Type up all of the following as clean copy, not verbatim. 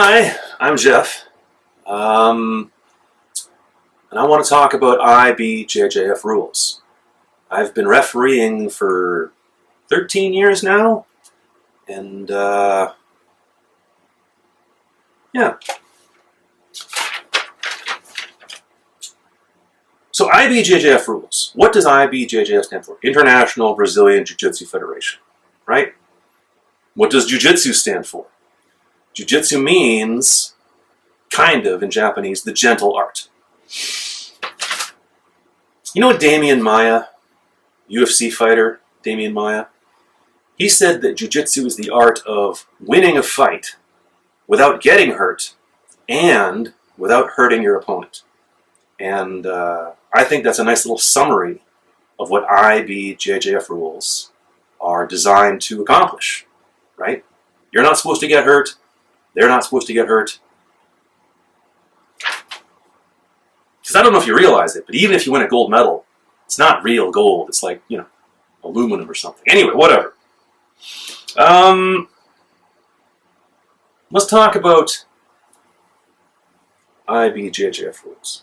Hi, I'm Jeff, and I want to talk about IBJJF rules. I've been refereeing for 13 years now, and yeah. So IBJJF rules. What does IBJJF stand for? International Brazilian Jiu Jitsu Federation, right? What does Jiu Jitsu stand for? Jiu Jitsu means, kind of in Japanese, the gentle art. You know what Damian Maia, UFC fighter, Damian Maia? He said that Jiu Jitsu is the art of winning a fight without getting hurt and without hurting your opponent. And I think that's a nice little summary of what IBJJF rules are designed to accomplish, right? You're not supposed to get hurt. They're not supposed to get hurt. Because I don't know if you realize it, but even if you win a gold medal, it's not real gold. It's like, you know, aluminum or something. Anyway, whatever. Let's talk about IBJJF rules.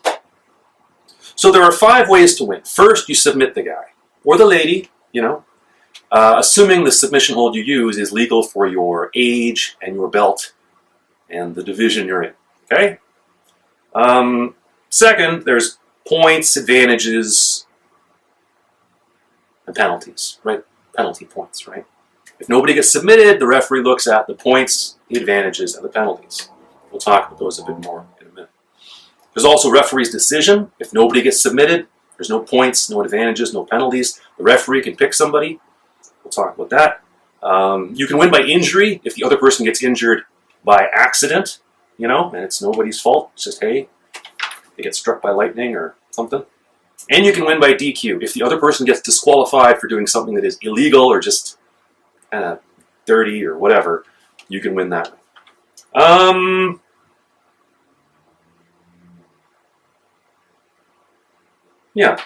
So there are 5 ways to win. First, you submit the guy or the lady, you know, assuming the submission hold you use is legal for your age and your belt and the division you're in, okay? Second, there's points, advantages, and penalties, right? Penalty points, right? If nobody gets submitted, the referee looks at the points, the advantages, and the penalties. We'll talk about those a bit more in a minute. There's also referee's decision. If nobody gets submitted, there's no points, no advantages, no penalties. The referee can pick somebody. We'll talk about that. You can win by injury if the other person gets injured by accident, you know, and it's nobody's fault. It's just, hey, they get struck by lightning or something. And you can win by DQ if the other person gets disqualified for doing something that is illegal or just kind of dirty or whatever. You can win that way. Yeah.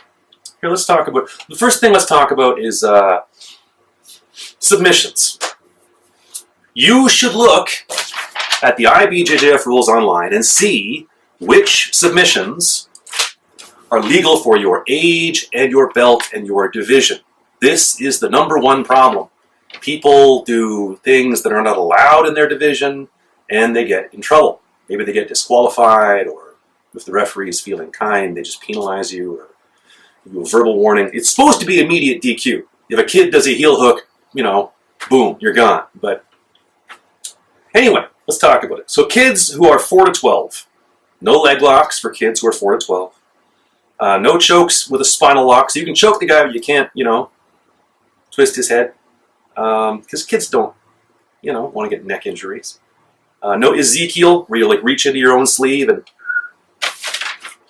Here, let's talk about, the first thing let's talk about is submissions. You should look at the IBJJF rules online and see which submissions are legal for your age and your belt and your division. This is the #1 problem. People do things that are not allowed in their division and they get in trouble. Maybe they get disqualified, or if the referee is feeling kind, they just penalize you or give you a verbal warning. It's supposed to be immediate DQ. If a kid does a heel hook, you know, boom, you're gone. But anyway, let's talk about it. So kids who are 4 to 12, no leg locks for kids who are 4 to 12. No chokes with a spinal lock. So you can choke the guy, but you can't, you know, twist his head. Because kids don't, you know, want to get neck injuries. No Ezekiel, where you like reach into your own sleeve and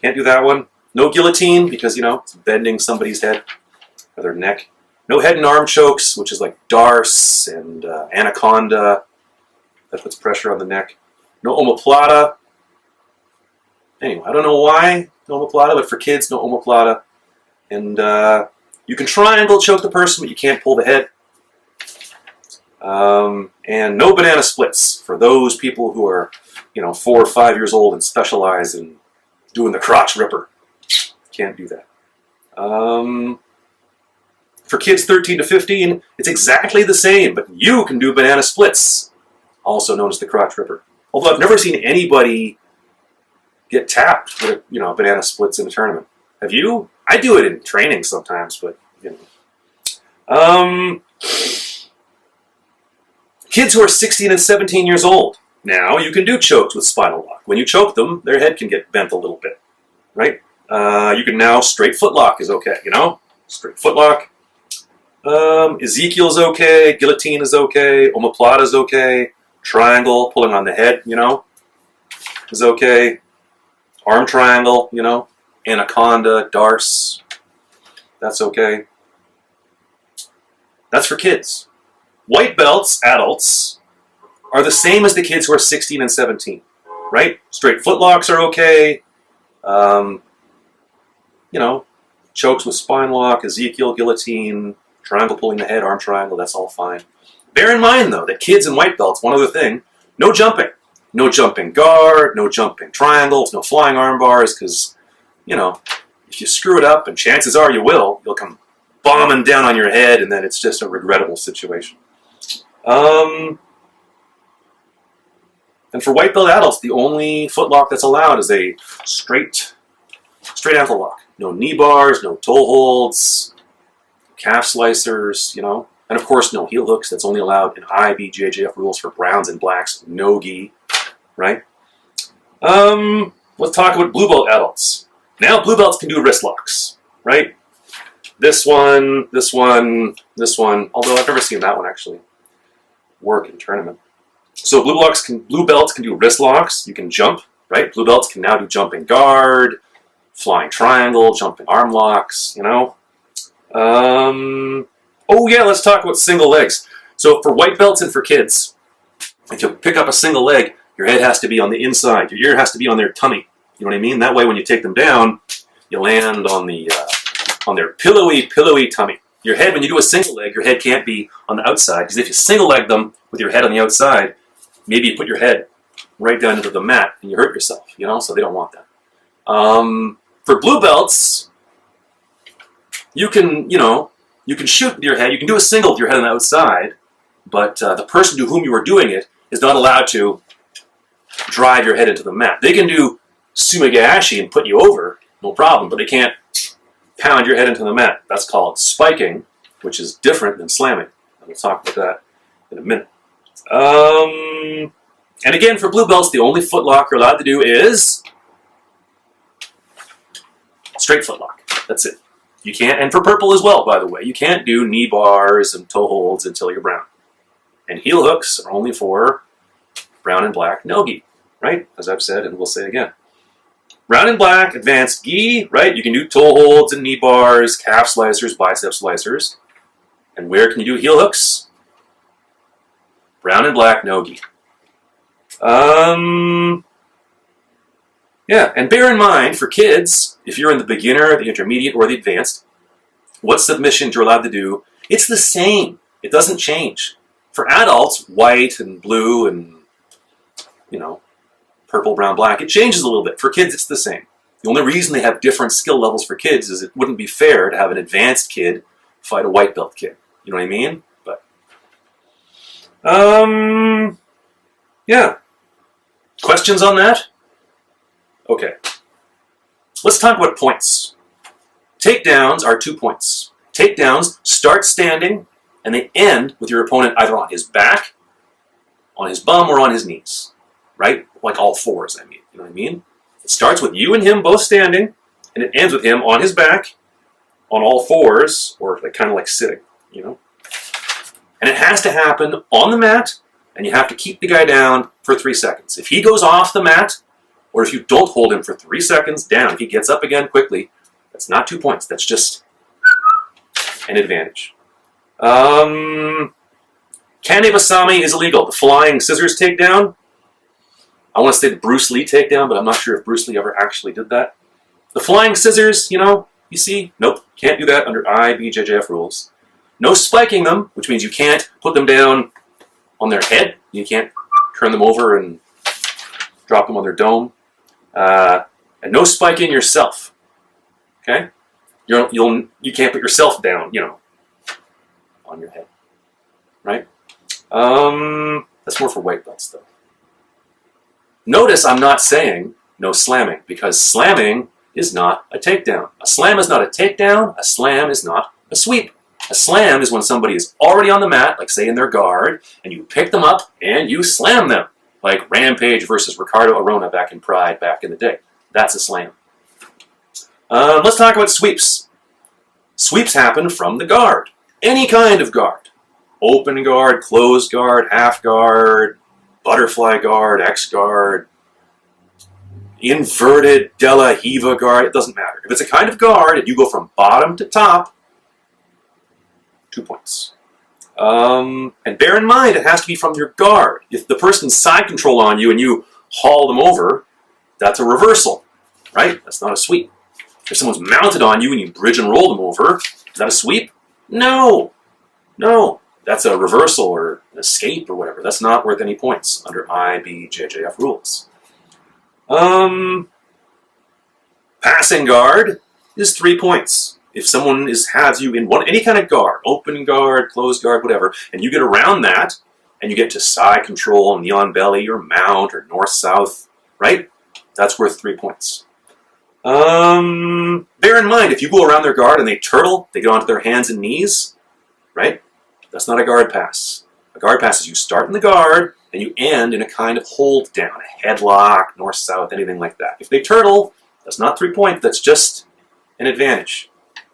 can't do that one. No guillotine, because, you know, it's bending somebody's head or their neck. No head and arm chokes, which is like darce and anaconda. That puts pressure on the neck. No omoplata. Anyway, I don't know why no omoplata, but for kids, no omoplata. And you can triangle choke the person, but you can't pull the head. And no banana splits for those people who are, you know, 4 or 5 years old and specialize in doing the crotch ripper. Can't do that. For kids 13 to 15, it's exactly the same, but you can do banana splits, also known as the crotch ripper. Although I've never seen anybody get tapped with, you know, banana splits in a tournament. Have you? I do it in training sometimes, but, you know. Kids who are 16 and 17 years old, now you can do chokes with spinal lock. When you choke them, their head can get bent a little bit, right? You can now, straight foot lock is okay, you know? Straight foot lock. Ezekiel is okay, guillotine is okay, omoplata is okay, triangle, pulling on the head, you know, is okay. Arm triangle, you know, anaconda, darce, that's okay. That's for kids. White belts, adults, are the same as the kids who are 16 and 17, right? Straight footlocks are okay. You know, chokes with spine lock, Ezekiel, guillotine, triangle pulling the head, arm triangle, that's all fine. Bear in mind, though, that kids in white belts, one other thing, no jumping. No jumping guard, no jumping triangles, no flying arm bars, because, you know, if you screw it up, and chances are you will, you'll come bombing down on your head, and then it's just a regrettable situation. And for white belt adults, the only footlock that's allowed is a straight ankle lock. No knee bars, no toe holds, calf slicers, you know. And of course, no heel hooks. That's only allowed in IBJJF rules for browns and blacks. No gi, right? Let's talk about blue belt adults. Now blue belts can do wrist locks, right? This one, this one, this one. Although I've never seen that one actually work in tournament. So blue belts can do wrist locks. You can jump, right? Blue belts can now do jumping guard, flying triangle, jumping arm locks, you know. Oh yeah, let's talk about single legs. So for white belts and for kids, if you pick up a single leg, your head has to be on the inside. Your ear has to be on their tummy. You know what I mean? That way when you take them down, you land on their pillowy tummy. Your head, when you do a single leg, your head can't be on the outside, because if you single leg them with your head on the outside, maybe you put your head right down into the mat and you hurt yourself, you know, so they don't want that. For blue belts, you can shoot with your head, you can do a single with your head on the outside, but the person to whom you are doing it is not allowed to drive your head into the mat. They can do sumagashi and put you over, no problem, but they can't pound your head into the mat. That's called spiking, which is different than slamming. We'll talk about that in a minute. And again, for blue belts, the only footlock you're allowed to do is straight footlock. That's it. You can't, and for purple as well, by the way, you can't do knee bars and toe holds until you're brown. And heel hooks are only for brown and black no-gi, right? As I've said, and we'll say again. Brown and black, advanced gi, right? You can do toe holds and knee bars, calf slicers, bicep slicers. And where can you do heel hooks? Brown and black no-gi. Yeah, and bear in mind, for kids, if you're in the beginner, the intermediate, or the advanced, what submissions you're allowed to do, it's the same. It doesn't change. For adults, white and blue and, you know, purple, brown, black, it changes a little bit. For kids, it's the same. The only reason they have different skill levels for kids is it wouldn't be fair to have an advanced kid fight a white belt kid. You know what I mean? But, yeah. Questions on that? Okay. Let's talk about points. Takedowns are 2 points. Takedowns start standing and they end with your opponent either on his back, on his bum, or on his knees. Right? Like all fours, I mean. You know what I mean? It starts with you and him both standing, and it ends with him on his back, on all fours, or like kind of like sitting, you know? And it has to happen on the mat, and you have to keep the guy down for 3 seconds. If he goes off the mat, or if you don't hold him for 3 seconds down, if he gets up again quickly, that's not 2 points. That's just an advantage. Kane Basami is illegal. The flying scissors takedown. I want to say the Bruce Lee takedown, but I'm not sure if Bruce Lee ever actually did that. The flying scissors, you know, you see, nope, can't do that under IBJJF rules. No spiking them, which means you can't put them down on their head. You can't turn them over and drop them on their dome. And no spiking yourself. Okay? You can't put yourself down, you know, on your head. Right? That's more for white belts, though. Notice I'm not saying no slamming, because slamming is not a takedown. A slam is not a takedown. A slam is not a sweep. A slam is when somebody is already on the mat, like say in their guard, and you pick them up and you slam them, like Rampage versus Ricardo Arona back in Pride back in the day. That's a slam. Let's talk about sweeps. Sweeps happen from the guard. Any kind of guard. Open guard, closed guard, half guard, butterfly guard, X guard, inverted De La Hiva guard, it doesn't matter. If it's a kind of guard and you go from bottom to top, 2 points. And bear in mind, it has to be from your guard. If the person's side control on you and you haul them over, that's a reversal, right? That's not a sweep. If someone's mounted on you and you bridge and roll them over, is that a sweep? No. No. That's a reversal or an escape or whatever. That's not worth any points under IBJJF rules. Passing guard is 3 points. If someone has you in any kind of guard, open guard, closed guard, whatever, and you get around that, and you get to side control, knee on belly, or mount, or north-south, right? That's worth 3 points. Bear in mind, if you go around their guard and they turtle, they get onto their hands and knees, right? That's not a guard pass. A guard pass is you start in the guard, and you end in a kind of hold down, a headlock, north-south, anything like that. If they turtle, that's not 3 points, that's just an advantage,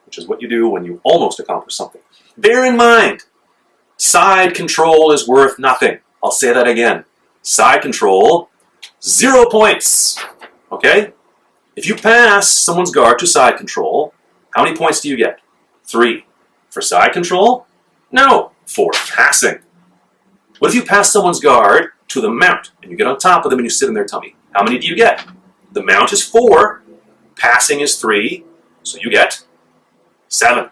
which is what you do when you almost accomplish something. Bear in mind, side control is worth nothing. I'll say that again. Side control, 0 points. Okay? If you pass someone's guard to side control, how many points do you get? 3. For side control? No. 4. Passing. What if you pass someone's guard to the mount, and you get on top of them and you sit in their tummy? How many do you get? The mount is 4, passing is 3, so you get 7.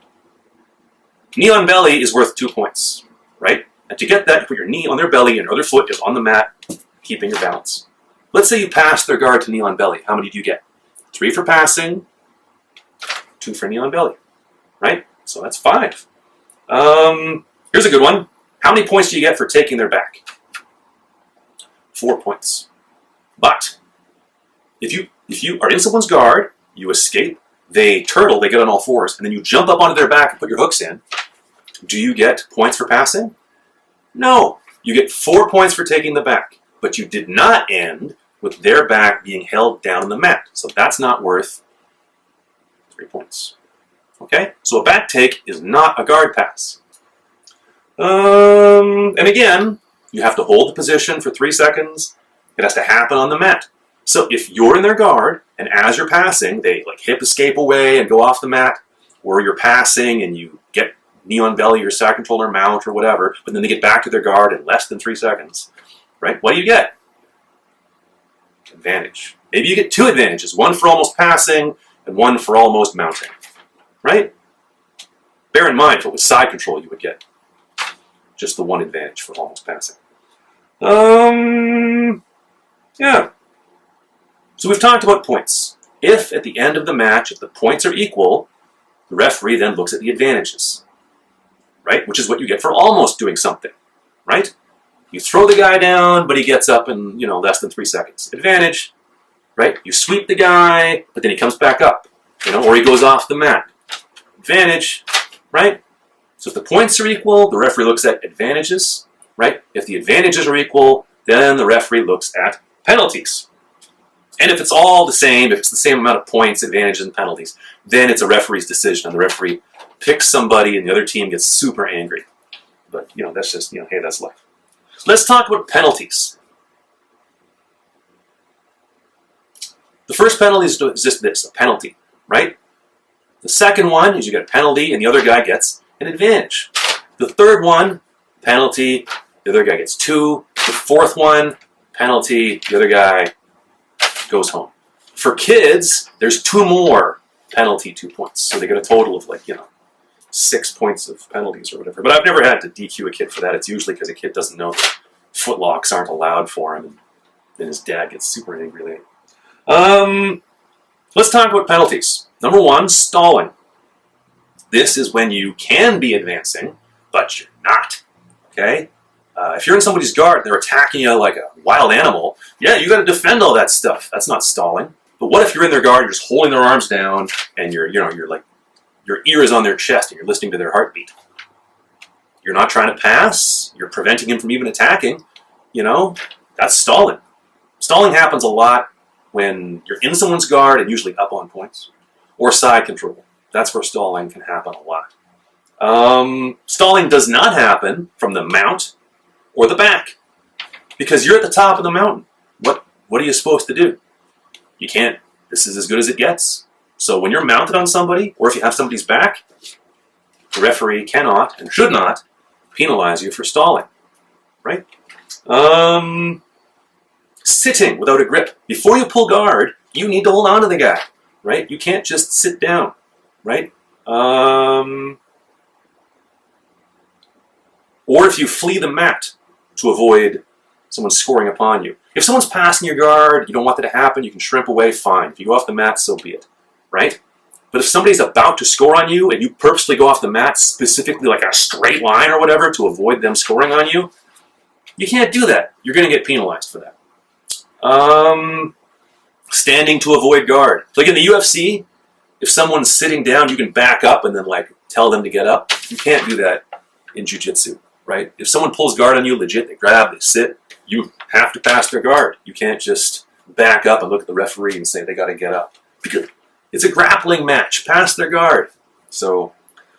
Knee on belly is worth 2 points, right? And to get that, you put your knee on their belly and your other foot is on the mat, keeping your balance. Let's say you pass their guard to knee on belly. How many do you get? 3 for passing, 2 for knee on belly, right? So that's 5. Here's a good one. How many points do you get for taking their back? 4 points. But if you are in someone's guard, you escape, they turtle, they get on all fours, and then you jump up onto their back and put your hooks in, do you get points for passing? No. You get 4 points for taking the back, but you did not end with their back being held down on the mat. So that's not worth 3 points. Okay? So a back take is not a guard pass. And again, you have to hold the position for 3 seconds. It has to happen on the mat. So if you're in their guard, and as you're passing, they like hip escape away and go off the mat, or you're passing and you get knee on belly or side control or mount or whatever, but then they get back to their guard in less than 3 seconds, right? What do you get? Advantage. Maybe you get 2 advantages, 1 for almost passing and 1 for almost mounting, right? Bear in mind, if it was side control, you would get just the 1 advantage for almost passing. Yeah. So we've talked about points. If at the end of the match, if the points are equal, the referee then looks at the advantages, right? Which is what you get for almost doing something, right? You throw the guy down, but he gets up in, less than 3 seconds. Advantage, right? You sweep the guy, but then he comes back up, or he goes off the mat. Advantage, right? So if the points are equal, the referee looks at advantages, right? If the advantages are equal, then the referee looks at penalties. And if it's all the same, if it's the same amount of points, advantages, and penalties, then it's a referee's decision, and the referee picks somebody, and the other team gets super angry. But, that's just, hey, that's life. Let's talk about penalties. The first penalty is just this, a penalty, right? The second one is you get a penalty, and the other guy gets an advantage. The third one, penalty, the other guy gets 2. The fourth one, penalty, the other guy goes home. For kids, there's 2 more penalty 2 points. So they get a total of 6 points of penalties or whatever. But I've never had to DQ a kid for that. It's usually because a kid doesn't know that footlocks aren't allowed for him, and then his dad gets super angry later. Let's talk about penalties. Number 1, stalling. This is when you can be advancing, but you're not. Okay? If you're in somebody's guard and they're attacking you like a wild animal, yeah, you got to defend all that stuff. That's not stalling. But what if you're in their guard, you're just holding their arms down, and you're like, your ear is on their chest, and you're listening to their heartbeat. You're not trying to pass. You're preventing him from even attacking. That's stalling. Stalling happens a lot when you're in someone's guard and usually up on points, or side control. That's where stalling can happen a lot. Stalling does not happen from the mount or the back, because you're at the top of the mountain. What are you supposed to do? You can't. This is as good as it gets. So when you're mounted on somebody, or if you have somebody's back, the referee cannot and should not penalize you for stalling, right? Sitting without a grip. Before you pull guard, you need to hold on to the guy, right? You can't just sit down, right? Or if you flee the mat, to avoid someone scoring upon you. If someone's passing your guard, you don't want that to happen, you can shrimp away, fine. If you go off the mat, so be it, right? But if somebody's about to score on you and you purposely go off the mat, specifically like a straight line or whatever to avoid them scoring on you, you can't do that. You're going to get penalized for that. Standing to avoid guard. Like in the UFC, if someone's sitting down, you can back up and then like tell them to get up. You can't do that in Jiu Jitsu, right? If someone pulls guard on you, legit, they grab, they sit, you have to pass their guard. You can't just back up and look at the referee and say they got to get up. Because it's a grappling match. Pass their guard. So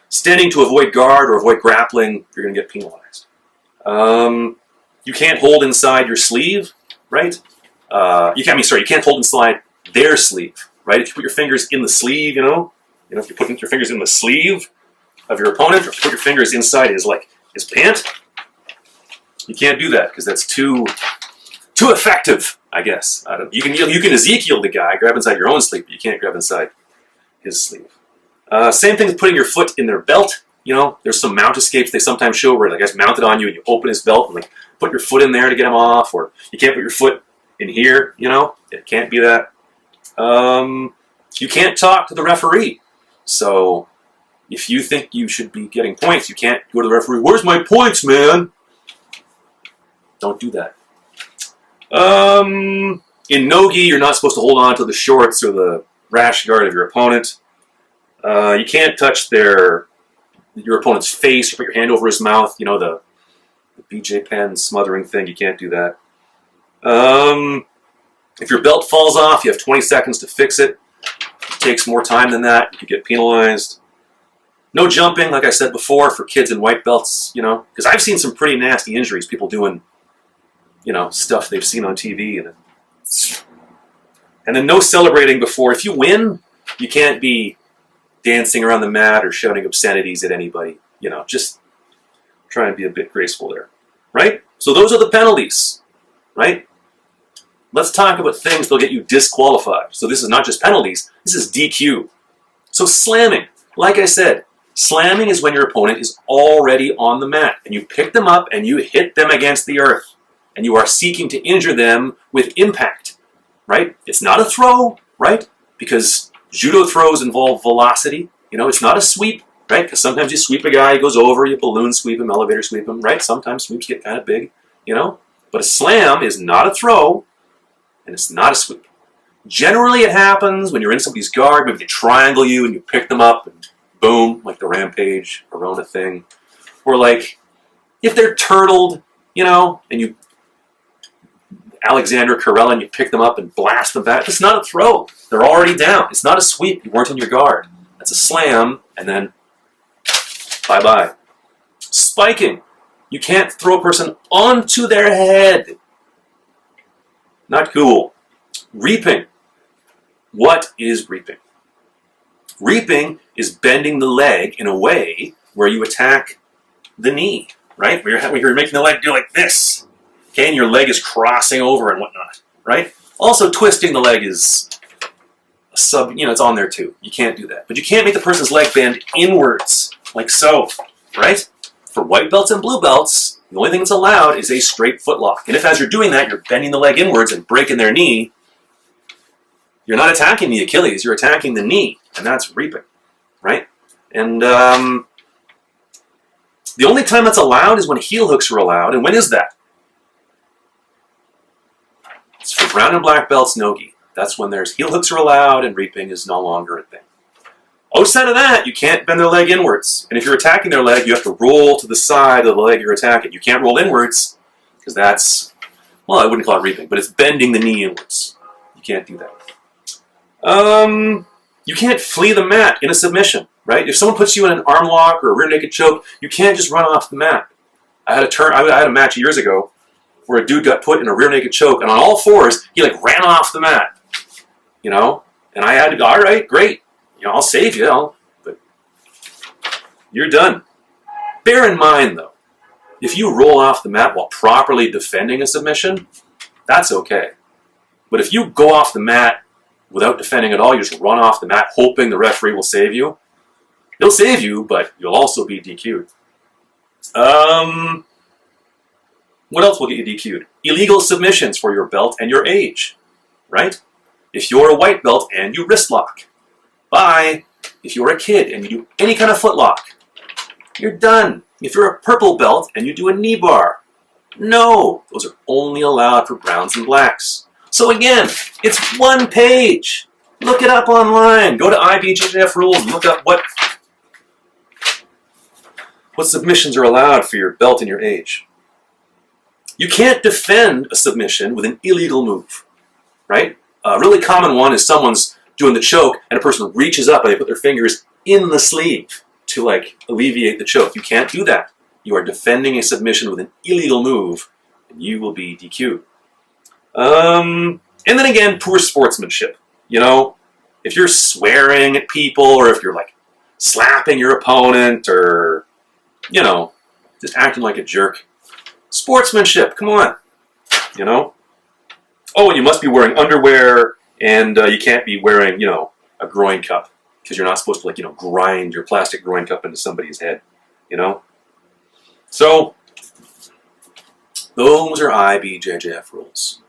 standing to avoid guard or avoid grappling, you're going to get penalized. You can't hold inside your sleeve, right? You can't hold inside their sleeve, right? If you put your fingers in the sleeve, if you're putting your fingers in the sleeve of your opponent, or if you put your fingers inside his pant, you can't do that because that's too effective, I guess. You can Ezekiel the guy, grab inside your own sleeve, but you can't grab inside his sleeve. Same thing with putting your foot in their belt. There's some mount escapes they sometimes show where the guy's mounted on you and you open his belt and put your foot in there to get him off, or you can't put your foot in here, it can't be that. You can't talk to the referee. So if you think you should be getting points, you can't go to the referee, "Where's my points, man?" Don't do that. In no-gi, you're not supposed to hold on to the shorts or the rash guard of your opponent. You can't touch your opponent's face or put your hand over his mouth, the BJ Penn smothering thing, you can't do that. If your belt falls off, you have 20 seconds to fix it. If it takes more time than that, you get penalized. No jumping, like I said before, for kids in white belts, because I've seen some pretty nasty injuries, people doing, stuff they've seen on TV. And then no celebrating before. If you win, you can't be dancing around the mat or shouting obscenities at anybody. Just try and be a bit graceful there, right? So those are the penalties, right? Let's talk about things that'll get you disqualified. So this is not just penalties, this is DQ. So slamming, like I said, slamming is when your opponent is already on the mat and you pick them up and you hit them against the earth and you are seeking to injure them with impact, right? It's not a throw, right? Because judo throws involve velocity. It's not a sweep, right? Because sometimes you sweep a guy, he goes over, you balloon sweep him, elevator sweep him, right? Sometimes sweeps get kind of big, But a slam is not a throw, and it's not a sweep. Generally, it happens when you're in somebody's guard, maybe they triangle you and you pick them up and boom, like the Rampage, Arona thing. Or if they're turtled, and you Alexander Karelin, you pick them up and blast them back. It's not a throw. They're already down. It's not a sweep. You weren't in your guard. That's a slam, and then bye-bye. Spiking. You can't throw a person onto their head. Not cool. Reaping. What is reaping? Reaping is bending the leg in a way where you attack the knee, right? Where you're making the leg do like this. Okay, and your leg is crossing over and whatnot, right? Also, twisting the leg is it's on there too. You can't do that. But you can't make the person's leg bend inwards, like so, right? For white belts and blue belts, the only thing that's allowed is a straight foot lock. And if as you're doing that, you're bending the leg inwards and breaking their knee, you're not attacking the Achilles, you're attacking the knee, and that's reaping, right? And the only time that's allowed is when heel hooks are allowed, and when is that? It's for brown and black belts, no-gi. That's when there's heel hooks are allowed and reaping is no longer a thing. Outside of that, you can't bend their leg inwards. And if you're attacking their leg, you have to roll to the side of the leg you're attacking. You can't roll inwards because that's, I wouldn't call it reaping, but it's bending the knee inwards. You can't do that. You can't flee the mat in a submission, right? If someone puts you in an arm lock or a rear naked choke, you can't just run off the mat. I had a match years ago where a dude got put in a rear naked choke, and on all fours, he ran off the mat, and I had to go, all right, great, I'll save you, but you're done. Bear in mind, though, if you roll off the mat while properly defending a submission, that's okay. But if you go off the mat without defending at all, you just run off the mat hoping the referee will save you, he'll save you, but you'll also be DQ'd. What else will get you DQ'd? Illegal submissions for your belt and your age, right? If you're a white belt and you wrist lock, bye. If you're a kid and you do any kind of foot lock, you're done. If you're a purple belt and you do a knee bar, no, those are only allowed for browns and blacks. So again, it's one page. Look it up online. Go to IBJJF rules and look up what submissions are allowed for your belt and your age. You can't defend a submission with an illegal move, right? A really common one is someone's doing the choke and a person reaches up and they put their fingers in the sleeve to like alleviate the choke. You can't do that. You are defending a submission with an illegal move and you will be DQ'd. And then again, poor sportsmanship. You know, if you're swearing at people or if you're like slapping your opponent or, you know, just acting like a jerk. Sportsmanship, come on, you know. Oh, and you must be wearing underwear and you can't be wearing, you know, a groin cup because you're not supposed to like, you know, grind your plastic groin cup into somebody's head, you know. So, those are IBJJF rules.